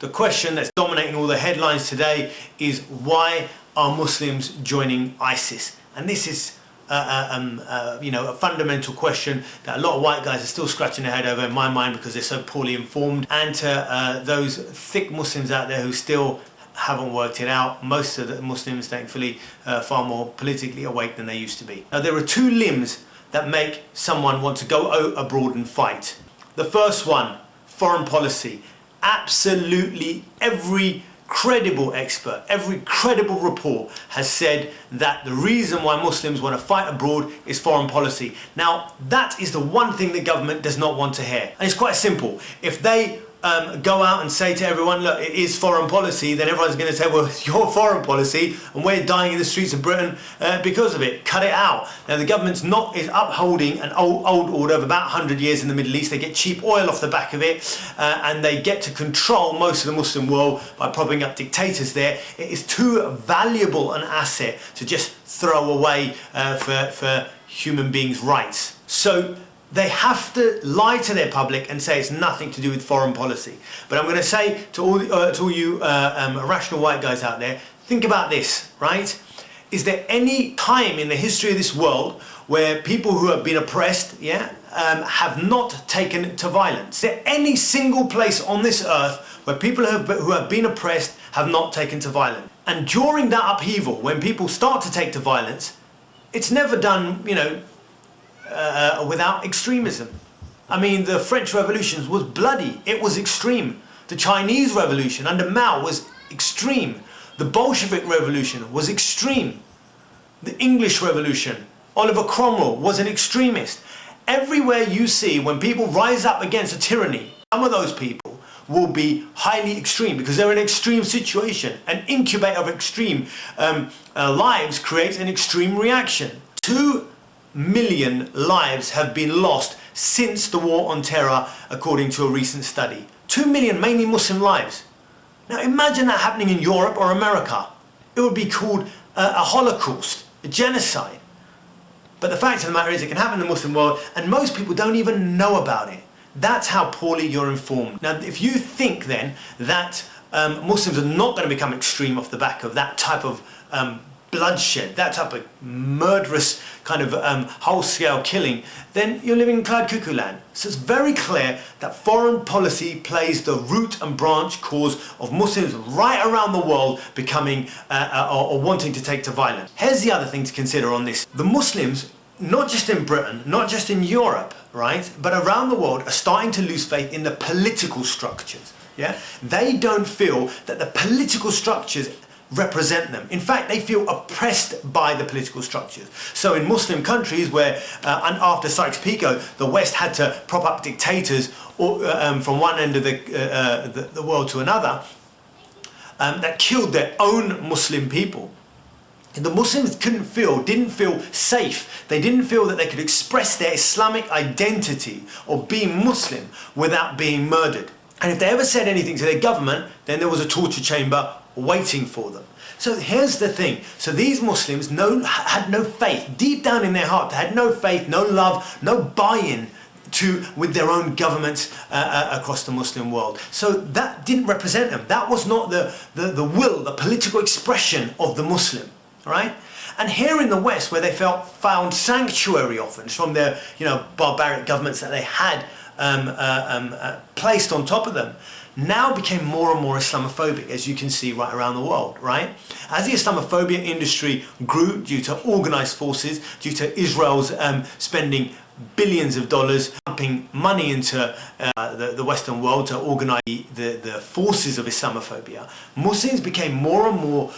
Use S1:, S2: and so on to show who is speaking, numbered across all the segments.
S1: The question that's dominating all the headlines today is, why are Muslims joining ISIS? And this is a fundamental question that a lot of white guys are still scratching their head over, in my mind, because they're so poorly informed. And to those thick Muslims out there who still haven't worked it out, most of the Muslims, thankfully, far more politically awake than they used to be. Now, there are two limbs that make someone want to go abroad and fight. The first one, foreign policy. Absolutely every credible expert, every credible report has said that the reason why Muslims want to fight abroad is foreign policy. Now, that is the one thing the government does not want to hear. And it's quite simple. If they go out and say to everyone, look, it is foreign policy, then everyone's going to say, well, it's your foreign policy and we're dying in the streets of Britain because of it. Cut it out. Now, the government's is upholding an old order of about 100 years in the Middle East. They get cheap oil off the back of it and they get to control most of the Muslim world by propping up dictators there. It is too valuable an asset to just throw away for human beings' rights. So they have to lie to their public and say it's nothing to do with foreign policy. But I'm going to say to all you rational white guys out there, think about this, right? Is there any time in the history of this world where people who have been oppressed, have not taken to violence? Is there any single place on this earth where people who have been oppressed have not taken to violence? And during that upheaval, when people start to take to violence, it's never done, without extremism. I mean, the French Revolution was bloody, it was extreme. The Chinese Revolution under Mao was extreme. The Bolshevik Revolution was extreme. The English Revolution, Oliver Cromwell was an extremist. Everywhere you see when people rise up against a tyranny, some of those people will be highly extreme because they're in an extreme situation. An incubator of extreme lives creates an extreme reaction. 2 million lives have been lost since the war on terror, according to a recent study. 2 million, mainly Muslim lives. Now imagine that happening in Europe or America. It would be called a Holocaust, a genocide. But the fact of the matter is, it can happen in the Muslim world and most people don't even know about it. That's how poorly you're informed. Now, if you think then that Muslims are not going to become extreme off the back of that type of bloodshed, that type of murderous kind of whole-scale killing, then you're living in cloud cuckoo land. So it's very clear that foreign policy plays the root and branch cause of Muslims right around the world becoming or wanting to take to violence. Here's the other thing to consider on this. The Muslims, not just in Britain, not just in Europe, right, but around the world, are starting to lose faith in the political structures. Yeah? They don't feel that the political structures represent them. In fact, they feel oppressed by the political structures. So in Muslim countries where, after Sykes-Picot, the West had to prop up dictators from one end of the world to another, that killed their own Muslim people. And the Muslims didn't feel safe. They didn't feel that they could express their Islamic identity or being Muslim without being murdered. And if they ever said anything to their government, then there was a torture chamber waiting for them. So here's the thing. So these Muslims had no faith. Deep down in their heart, they had no faith, no love, no buy-in with their own governments across the Muslim world. So that didn't represent them. That was not the will, the political expression of the Muslim. Right? And here in the West, where they found sanctuary often from their barbaric governments that they had placed on top of them, now became more and more Islamophobic, as you can see right around the world, right? As the Islamophobia industry grew due to organized forces, due to Israel's spending billions of dollars pumping money into the Western world to organize the forces of Islamophobia, Muslims became more and more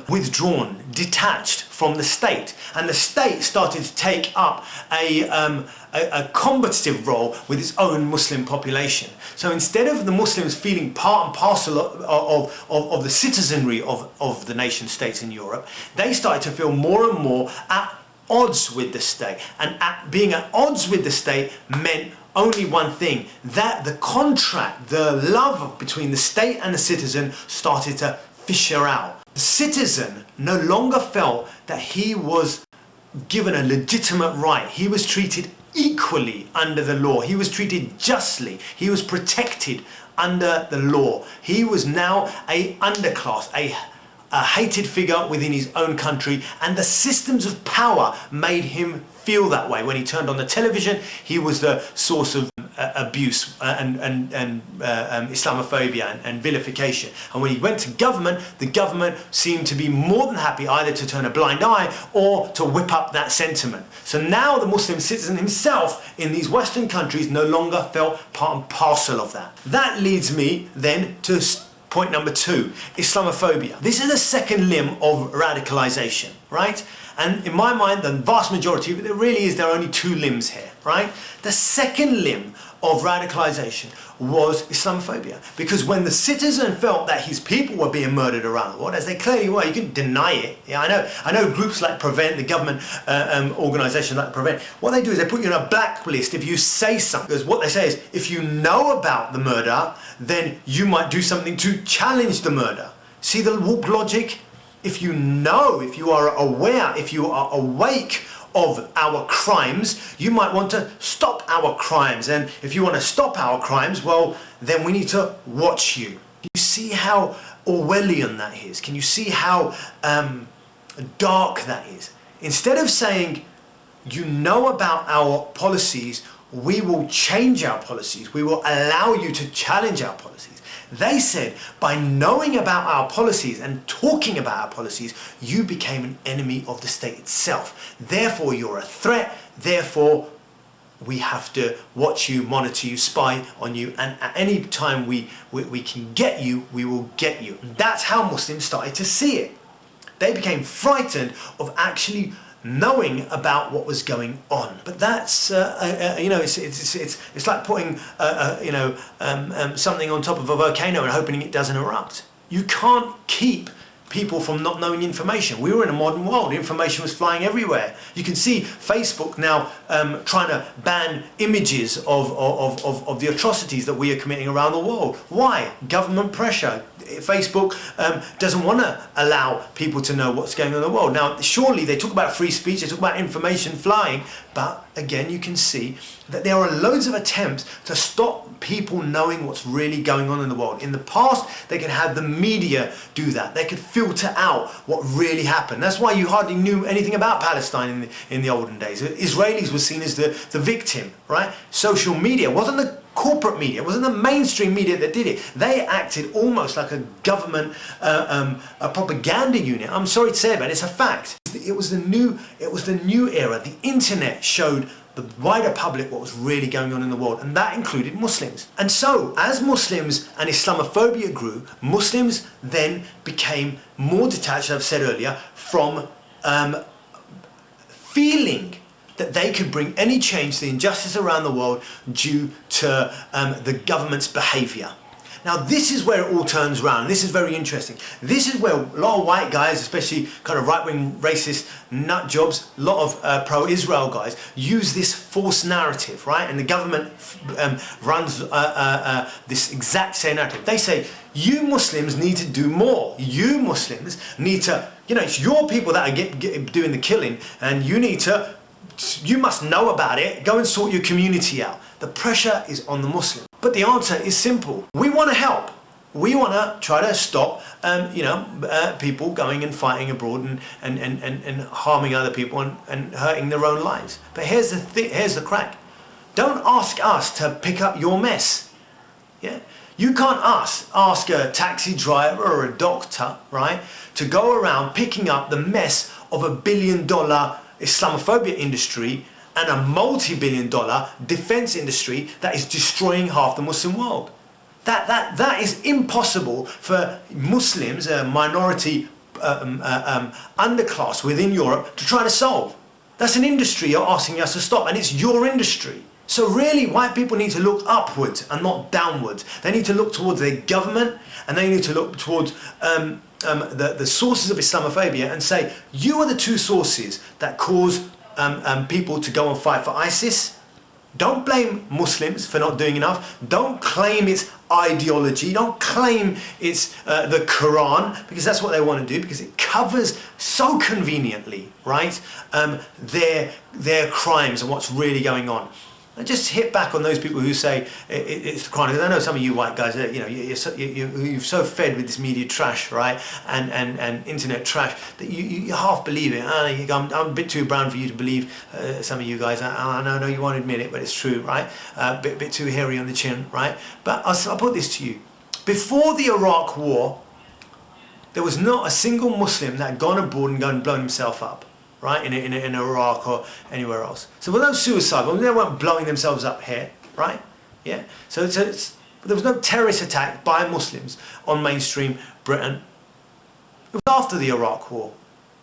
S1: withdrawn, detached from the state, and the state started to take up a combative role with its own Muslim population. So instead of the Muslims feeling part and parcel of the citizenry of the nation states in Europe, they started to feel more and more at odds with the state. And being at odds with the state meant only one thing, that the contract, the love between the state and the citizen started to fissure out. The citizen no longer felt that he was given a legitimate right. He was treated equally under the law. He was treated justly. He was protected under the law. He was now a underclass, a hated figure within his own country, and the systems of power made him feel that way. When he turned on the television, he was the source of abuse and Islamophobia and vilification. And when he went to government, the government seemed to be more than happy either to turn a blind eye or to whip up that sentiment. So now the Muslim citizen himself in these Western countries no longer felt part and parcel of that. That leads me then to point number 2, Islamophobia. This is the second limb of radicalization, right? And in my mind, the vast majority, there really is, there are only 2 limbs here, right? The second limb of radicalization was Islamophobia. Because when the citizen felt that his people were being murdered around the world, as they clearly were, you can deny it. Yeah, I know groups like Prevent, the government organisations like Prevent, what they do is they put you on a blacklist if you say something. Because what they say is, if you know about the murder, then you might do something to challenge the murder. See the warped logic? If you know, if you are aware, if you are awake of our crimes, you might want to stop our crimes. And if you want to stop our crimes, well, then we need to watch you. Can you see how Orwellian that is? Can you see how dark that is? Instead of saying, you know about our policies, we will change our policies, we will allow you to challenge our policies. They said, by knowing about our policies and talking about our policies, you became an enemy of the state itself. Therefore, you're a threat. Therefore, we have to watch you, monitor you, spy on you. And at any time we can get you, we will get you. That's how Muslims started to see it. They became frightened of actually knowing about what was going on. But that's you know, it's like putting something on top of a volcano and hoping it doesn't erupt. You can't keep people from not knowing information. We were in a modern world. Information was flying everywhere. You can see Facebook now trying to ban images of the atrocities that we are committing around the world. Why? Government pressure. Facebook doesn't want to allow people to know what's going on in the world. Now, surely they talk about free speech, they talk about information flying, but again, you can see that there are loads of attempts to stop people knowing what's really going on in the world. In the past, they could have the media do that. They could filter out what really happened. That's why you hardly knew anything about Palestine in the olden days. Israelis were seen as the victim, right? Social media wasn't the corporate media, it wasn't the mainstream media that did it. They acted almost like a government a propaganda unit. I'm sorry to say it, but it's a fact. It was the new era. The internet showed the wider public what was really going on in the world, and that included Muslims. And so, as Muslims and Islamophobia grew, Muslims then became more detached, as I've said earlier, from feeling that they could bring any change to the injustice around the world due to the government's behaviour. Now this is where it all turns around. This is very interesting. This is where a lot of white guys, especially kind of right-wing racist nut jobs, a lot of pro-Israel guys use this false narrative, right? And the government runs this exact same narrative. They say, you Muslims need to do more. You Muslims need to, you know, it's your people that are doing the killing, and you must know about it. Go and sort your community out. The pressure is on the Muslim. But the answer is simple. We want to help. We want to try to stop, people going and fighting abroad and harming other people and hurting their own lives. But here's the crack. Don't ask us to pick up your mess. Yeah? You can't ask a taxi driver or a doctor, right, to go around picking up the mess of $1 billion Islamophobia industry and a multi-billion-dollar defense industry that is destroying half the Muslim world. That is impossible for Muslims, a minority underclass within Europe, to try to solve. That's an industry you're asking us to stop, and it's your industry. So really, white people need to look upwards and not downwards. They need to look towards their government, and they need to look towards the sources of Islamophobia and say, you are the two sources that cause people to go and fight for ISIS. Don't blame Muslims for not doing enough. Don't claim it's ideology. Don't claim it's the Quran, because that's what they want to do, because it covers so conveniently, right, their crimes and what's really going on. And just hit back on those people who say it's the Quran. Because I know some of you white guys, you know, you're so fed with this media trash, right, and internet trash, that you half believe it. I'm a bit too brown for you to believe. Some of you guys, I know you won't admit it, but it's true, right? Bit too hairy on the chin, right? But I'll put this to you: before the Iraq War, there was not a single Muslim that had gone abroad and blown himself up, right, in Iraq or anywhere else. So were those suicide bombs? They weren't blowing themselves up here, right? Yeah. So there was no terrorist attack by Muslims on mainstream Britain. It was after the Iraq War,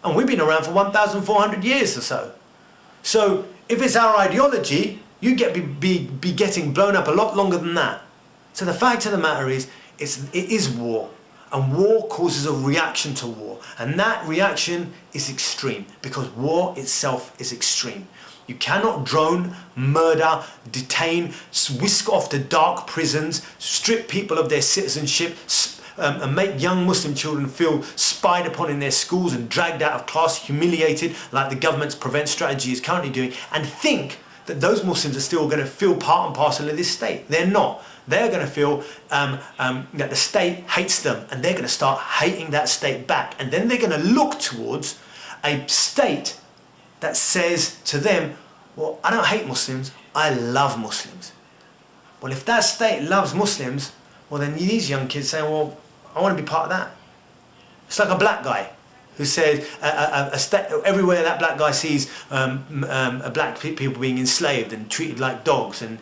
S1: and we've been around for 1,400 years or so. So if it's our ideology, you be getting blown up a lot longer than that. So the fact of the matter is, it is war. And war causes a reaction to war. And that reaction is extreme, because war itself is extreme. You cannot drone, murder, detain, whisk off to dark prisons, strip people of their citizenship, and make young Muslim children feel spied upon in their schools and dragged out of class, humiliated, like the government's prevent strategy is currently doing, and think that those Muslims are still going to feel part and parcel of this state. They're not. They're going to feel that the state hates them, and they're going to start hating that state back. And then they're going to look towards a state that says to them, well, I don't hate Muslims, I love Muslims. Well, if that state loves Muslims, well, then these young kids say, well, I want to be part of that. It's like a black guy who says everywhere that black guy sees black people being enslaved and treated like dogs and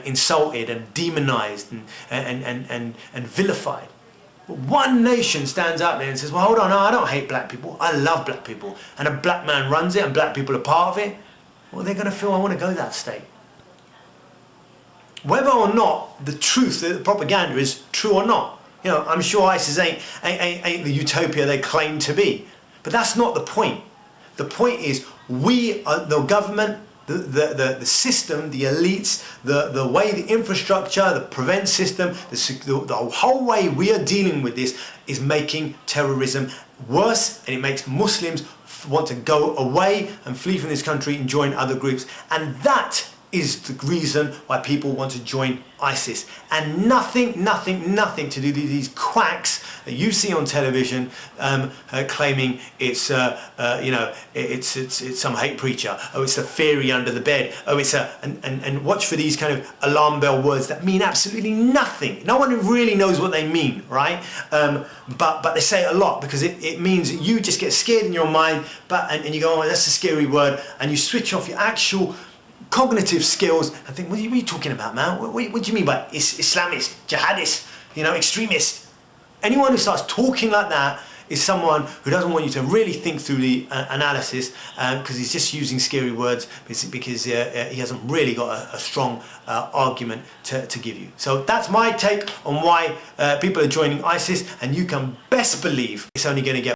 S1: insulted and demonized and vilified. But one nation stands out there and says, well, hold on, no, I don't hate black people, I love black people. And a black man runs it and black people are part of it. Well, they're going to feel, I want to go to that state. Whether or not the truth, the propaganda is true or not. You know, I'm sure ISIS ain't the utopia they claim to be. But that's not the point. The point is, we are the government, the system, the elites, the way the infrastructure, the prevent system, the whole way we are dealing with this is making terrorism worse, and it makes Muslims want to go away and flee from this country and join other groups. And that is the reason why people want to join ISIS, and nothing to do with these quacks that you see on television claiming it's you know, it's some hate preacher, oh, it's a fairy under the bed, oh, it's a and watch for these kind of alarm bell words that mean absolutely nothing. No one really knows what they mean, right? But they say it a lot because it means that you just get scared in your mind, and you go, oh, that's a scary word, and you switch off your actual cognitive skills and think, what are you talking about, man? What do you mean by Islamist, jihadist, you know, extremist? Anyone who starts talking like that is someone who doesn't want you to really think through the analysis, because he's just using scary words because he hasn't really got a strong argument to give you. So that's my take on why people are joining ISIS, and you can best believe it's only going to get